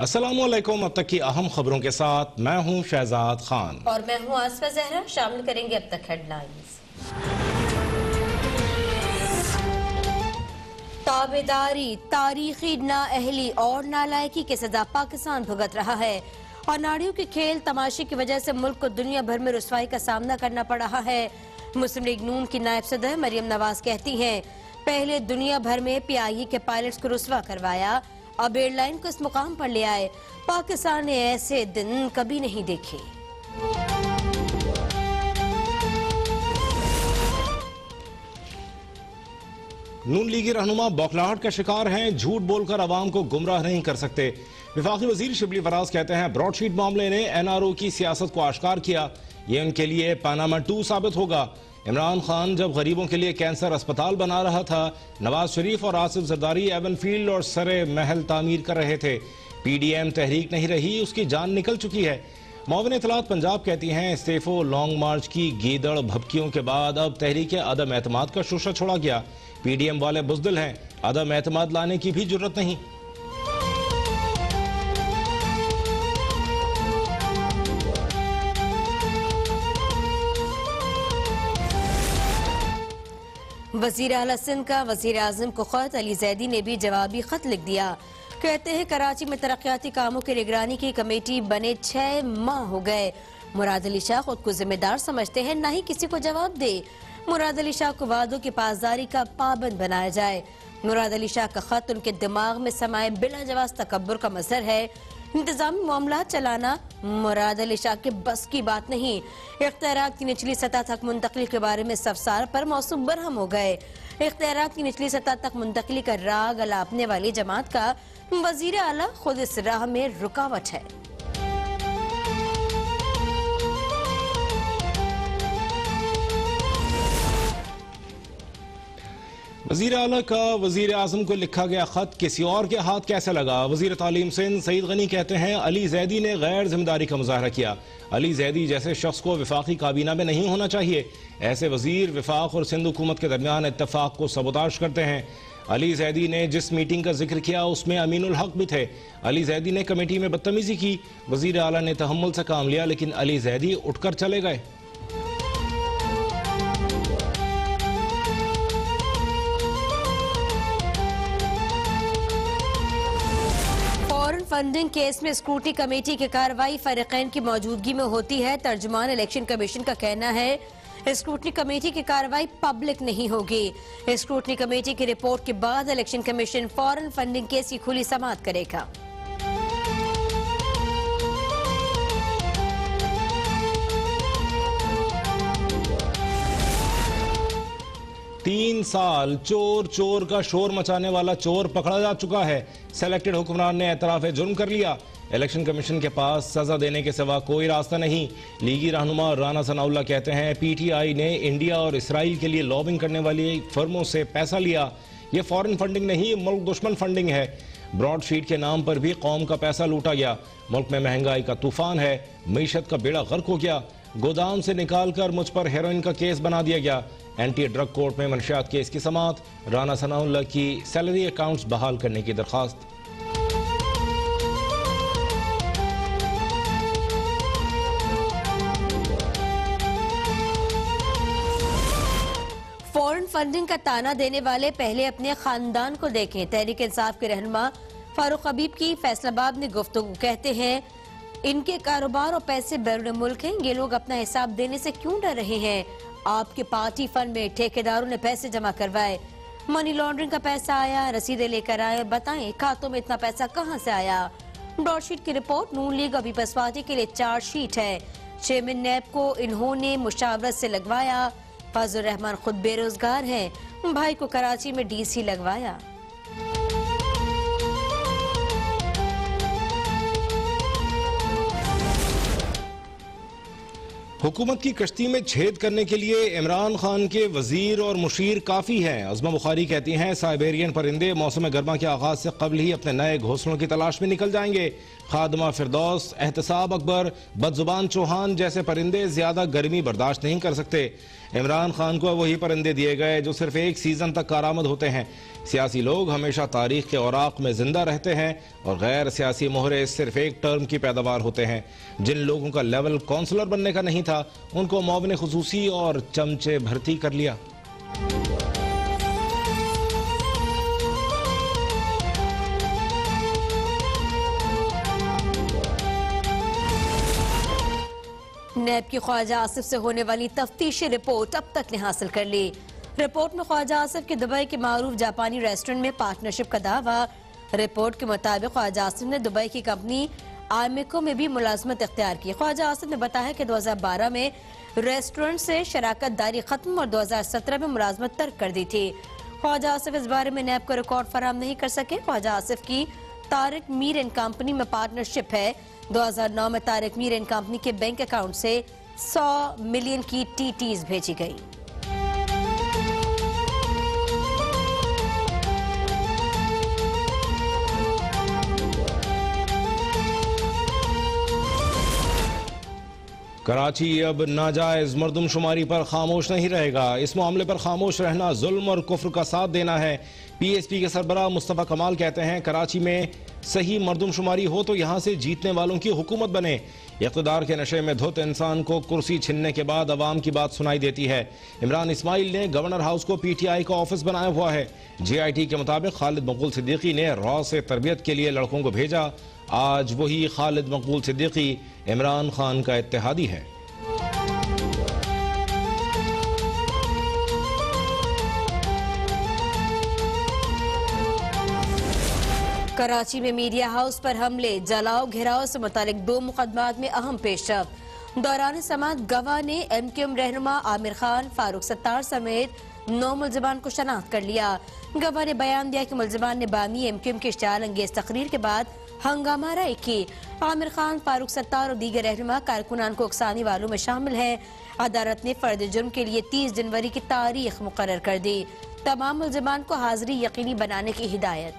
अस्सलामुअलैकुम। अब तक की अहम खबरों के साथ मैं हूं शहजाद खान और मैं हूं आसफा जहरा। शामिल करेंगे अब तक हेडलाइंस। ताबेदारी, तारीखी नाअहली और नालायकी की सजा पाकिस्तान भुगत रहा है। और नाड़ियों के खेल तमाशे की वजह से मुल्क को दुनिया भर में रुसवाई का सामना करना पड़ रहा है। मुस्लिम लीग नून की नायब सदर मरियम नवाज कहती हैं, पहले दुनिया भर में PIE के पायलट्स को रुसवा करवाया, अब एयरलाइन को इस मुकाम पर ले आए। पाकिस्तान ने ऐसे दिन कभी नहीं देखे। नून लीगी रहनुमा बौखलाहट का शिकार हैं, झूठ बोलकर आवाम को गुमराह नहीं कर सकते। विफाकी वजीर शिबली फराज कहते हैं, ब्रॉडशीट मामले ने NRO की सियासत को आश्कार किया, ये उनके लिए पानामा 2 साबित होगा। इमरान खान जब गरीबों के लिए कैंसर अस्पताल बना रहा था, नवाज शरीफ और आसिफ जरदारी एवन फील्ड और सरे महल तामीर कर रहे थे। PDM तहरीक नहीं रही, उसकी जान निकल चुकी है। मुआविन इत्तलात पंजाब कहती हैं, इस्तीफो लॉन्ग मार्च की गीदड़ भभकियों के बाद अब तहरीक अदम एतमाद का शोशा छोड़ा गया। PDM वाले बुज़दिल हैं, अदम एतमाद लाने की भी जरूरत नहीं। वजीर आला सिंध का वजीर आजम को खत अली जैदी ने भी जवाबी खत लिख दिया। कहते हैं, कराची में तरक्याती कामों की निगरानी की कमेटी बने 6 माह हो गए। मुराद अली शाह खुद को जिम्मेदार समझते हैं, न ही किसी को जवाब दे। मुराद अली शाह को वादों की पासदारी का पाबंद बनाया जाए। मुराद अली शाह का खत उनके दिमाग में समाये बिला जवाब तकब्बुर का मजहर है। इंतजामी मामला चलाना मुराद अली शाह के बस की बात नहीं। इख्तियारात की निचली सतह तक मुंतकली के बारे में सफसार पर मौसूम बरहम हो गए। इख्तियारात की निचली सतह तक मुंतकली का राग अलापने वाली जमात का वजीर आला खुद इस राह में रुकावट है। वजीर आला का वजीर आजम को लिखा गया खत किसी और के हाथ कैसे लगा? वजीर तालीम सिंध सईद गनी कहते हैं, अली जैदी ने गैर जिम्मेदारी का मुजाहरा किया। अली जैदी जैसे शख्स को विफाकी काबीना में नहीं होना चाहिए। ऐसे वजीर विफाक और सिंध हुकूमत के दरमियान इत्तफाक को सबोताश करते हैं। अली जैदी ने जिस मीटिंग का जिक्र किया उसमें अमीनुल हक भी थे। अली जैदी ने कमेटी में बदतमीजी की। वजीर आला ने तहम्मुल से काम लिया, लेकिन अली जैदी उठकर चले गए। फंडिंग केस में स्क्रूटनी कमेटी की कार्रवाई फरीकैन की मौजूदगी में होती है। तर्जुमान इलेक्शन कमीशन का कहना है, स्क्रूटनी कमेटी की कार्रवाई पब्लिक नहीं होगी। स्क्रूटनी कमेटी की रिपोर्ट के बाद election commission foreign funding case की खुली समाअत करेगा। 3 साल चोर चोर का शोर मचाने वाला चोर पकड़ा जा चुका है। सेलेक्टेड हुक्मरान ने एतराफ जुर्म कर लिया। इलेक्शन कमीशन के पास सजा देने के सिवा कोई रास्ता नहीं। लीगी रहनुमा राना सनाउल्लाह कहते हैं, PTI ने इंडिया और इसराइल के लिए लॉबिंग करने वाली फर्मों से पैसा लिया। ये फॉरेन फंडिंग नहीं, मुल्क दुश्मन फंडिंग है। ब्रॉडशीट के नाम पर भी कौम का पैसा लूटा गया। मुल्क में महंगाई का तूफान है, मीशत का बेड़ा गर्क हो गया। गोदाम से निकालकर मुझ पर हेरोइन का केस बना दिया गया। एंटी ड्रग कोर्ट में मंशियात केस की समाअत। राना सनाउल्लाह की सैलरी अकाउंट्स बहाल करने की दरख्वास्त। फॉरेन फंडिंग का ताना देने वाले पहले अपने खानदान को देखें। तहरीक इंसाफ के रहनुमा फारूक हबीब की फैसलाबाद में गुफ्तगू। कहते हैं, इनके कारोबार और पैसे बैरून मुल्क हैं, ये लोग अपना हिसाब देने से क्यों डर रहे हैं? आपके पार्टी फंड में ठेकेदारों ने पैसे जमा करवाए, मनी लॉन्ड्रिंग का पैसा आया, रसीदें लेकर आए, बताएं खातों में इतना पैसा कहां से आया? ब्रॉडशीट की रिपोर्ट नून लीग अभी बसवाती के लिए चार्जशीट है। चेयरमैन नैब को इन्होंने मुशावरत से लगवाया। फजल रहमान खुद बेरोजगार हैं, भाई को कराची में DC लगवाया। हुकूमत की कश्ती में छेद करने के लिए इमरान खान के वजीर और मुशीर काफ़ी हैं। अज़मा बुखारी कहती हैं साइबेरियन परिंदे मौसम गर्मा के आगाज से कबल ही अपने नए घोंसलों की तलाश में निकल जाएंगे। खादमा फिरदौस, एहतसाब अकबर, बदजुबान चौहान जैसे परिंदे ज्यादा गर्मी बर्दाश्त नहीं कर सकते। इमरान खान को वही परिंदे दिए गए जो सिर्फ एक सीजन तक कारामद होते हैं। सियासी लोग हमेशा तारीख के औराक में जिंदा रहते हैं और गैर सियासी मोहरे सिर्फ एक टर्म की पैदावार होते हैं। जिन लोगों का लेवल काउंसलर बनने का नहीं था उनको मुआविन खुसूसी और चमचे भर्ती कर लिया। नैब की ख्वाजा आसिफ से होने वाली तफ्तीशी रिपोर्ट अब तक ने हासिल कर ली। रिपोर्ट में ख्वाजा आसिफ के दुबई के मारूफ जापानी रेस्टोरेंट में पार्टनरशिप का दावा। रिपोर्ट के मुताबिक ख्वाजा आसिफ ने दुबई की कंपनी आर्मिको में भी मुलाजमत इख्तियार की। ख्वाजा आसिफ ने बताया कि 2012 में रेस्टोरेंट से शराकत दारी खत्म और 2017 में मुलाजमत तर्क कर दी थी। ख्वाजा आसिफ इस बारे में नैब को रिकॉर्ड फराहम नहीं कर सके। ख्वाजा आसिफ की तारिक मीर एंड कंपनी में पार्टनरशिप है। 2009 में तारिक मीर एंड कंपनी के बैंक अकाउंट से 100 मिलियन की टीटीज भेजी गई। कराची अब नाजायज मरदमशुमारी पर खामोश नहीं रहेगा। इस मामले पर खामोश रहना जुल्म और कुफ्र का साथ देना है। पीएसपी के सरबराह मुस्तफा कमाल कहते हैं कराची में सही मरदमशुमारी हो तो यहाँ से जीतने वालों की हुकूमत बने। इक़्तिदार के नशे में धुत इंसान को कुर्सी छीनने के बाद अवाम की बात सुनाई देती है। इमरान इस्माइल ने गवर्नर हाउस को पीटीआई का ऑफिस बनाया हुआ है। JIT के मुताबिक खालिद मकबूल सिद्दीकी ने रॉ से तरबियत के लिए लड़कों को भेजा। आज वही खालिद मकबूल सिद्दीकी इमरान खान का इत्तेहादी है। कराची में मीडिया हाउस पर हमले, जलाओ घेराव से मुतालिक 2 मुकदमात में अहम पेशरफ। दौरान समाअत गवाह ने MQM रहनुमा आमिर खान, फारूक सत्तार समेत 9 मुलजमान को शनाख्त कर लिया। गवाह ने बयान दिया कि मुलजमान ने बानी MQM की इश्तियाल अंगेज तकरीर के बाद हंगामा राय की। आमिर खान, फारूक सत्तार और दीगर रहनुमा कारकुनान को उकसाने वालों में शामिल हैं। अदालत ने फर्द जुर्म के लिए 30 जनवरी की तारीख मुकर्रर कर दी। तमाम मुलजमान को हाजिरी यकीनी बनाने की हिदायत।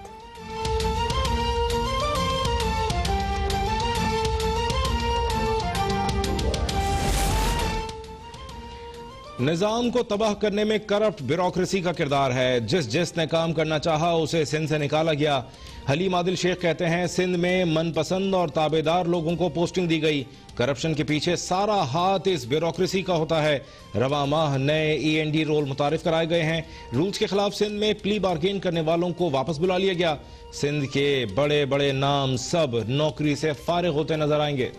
निजाम को तबाह करने में करप्ट ब्यूरोक्रेसी का किरदार है। जिसने काम करना चाहा उसे सिंध से निकाला गया। हलीम आदिल शेख कहते हैं सिंध में मनपसंद और ताबेदार लोगों को पोस्टिंग दी गई। करप्शन के पीछे सारा हाथ इस ब्यूरोक्रेसी का होता है। रवा माह नए END रोल मुतारिफ कराए गए हैं। रूल्स के खिलाफ सिंध में प्ली बार्गेन करने वालों को वापस बुला लिया गया। सिंध के बड़े बड़े नाम सब नौकरी से फारिग होते नजर आएंगे।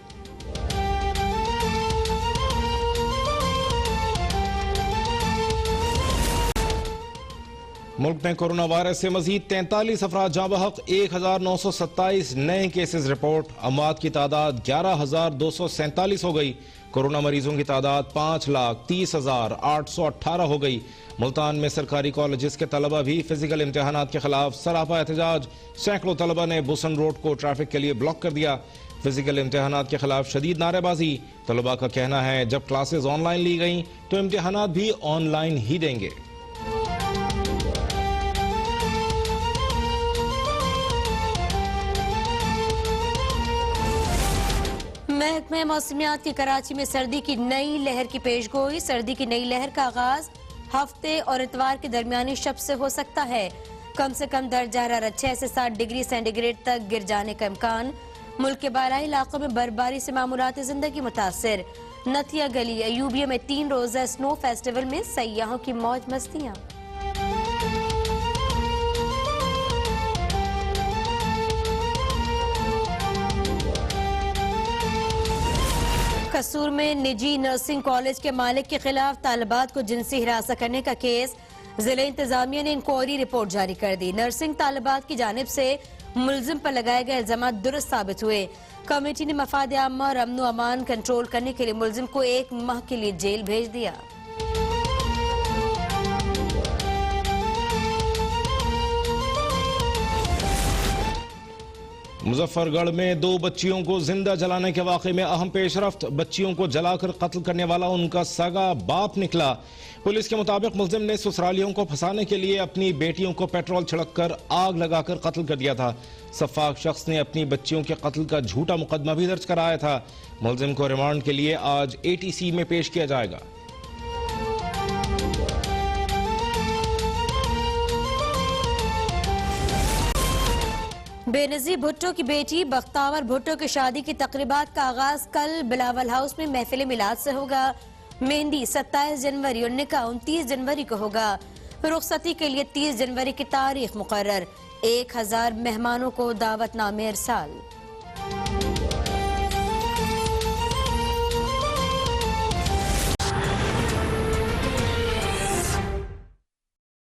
मुल्क में कोरोना वायरस से मजीद 43 अफराद जाँ बहक, 1927 नए केसेस रिपोर्ट। अमवात की तादाद 11,247 हो गई। कोरोना मरीजों की तादाद 5,30,818 हो गई। मुल्तान में सरकारी कॉलेजेस के तलबा भी फिजिकल इम्तहानात के खिलाफ सरापा एहतजाज। सैकड़ों तलबा ने बुसन रोड को ट्रैफिक के लिए ब्लॉक कर दिया। फिजिकल इम्तहानात के खिलाफ शदीद नारेबाजी। तलबा का कहना है जब क्लासेस ऑनलाइन ली गई तो इम्तहानात भी ऑनलाइन ही देंगे। महकमे मौसमियात की कराची में सर्दी की नई लहर की पेशगोई। सर्दी की नई लहर का आगाज हफ्ते और इतवार के दरमियानी शब से हो सकता है। कम से कम दर्जा हरारत 6 से 7 डिग्री सेंटीग्रेड तक गिर जाने का इम्कान। मुल्क के बालाई इलाकों में बर्फबारी से मामूलात जिंदगी मुतासिर। नथिया गली अयूबिया में 3 रोजा स्नो फेस्टिवल में सयाहों की मौज मस्तियां। कसूर में निजी नर्सिंग कॉलेज के मालिक के खिलाफ तालिबात को जिनसी हिरासत करने का केस। जिला इंतजामिया ने इंक्वायरी रिपोर्ट जारी कर दी। नर्सिंग तालिबात की जानिब से मुलजिम पर लगाए गए इल्जाम दुरुस्त साबित हुए। कमेटी ने मफाद आमा और अमन अमान कंट्रोल करने के लिए मुलजिम को 1 माह के लिए जेल भेज दिया। मुजफ्फरगढ़ में 2 बच्चियों को जिंदा जलाने के वाक़े में अहम पेशरफ्त। बच्चियों को जलाकर कत्ल करने वाला उनका सगा बाप निकला। पुलिस के मुताबिक मुलजिम ने ससुरालियों को फंसाने के लिए अपनी बेटियों को पेट्रोल छिड़ककर आग लगाकर कत्ल कर दिया था। सफाक शख्स ने अपनी बच्चियों के कत्ल का झूठा मुकदमा भी दर्ज कराया था। मुलजिम को रिमांड के लिए आज ATC में पेश किया जाएगा। बेनजीर भुट्टो की बेटी बख्तावर भुट्टो की शादी की तकरीबात का आगाज कल बिलावल हाउस में महफिल मिलाद से होगा। मेहंदी 27 जनवरी और निकाह 29 जनवरी को होगा। रुखसती के लिए 30 जनवरी की तारीख मुकर्रर। 1000 मेहमानों को दावतनामे इरसाल।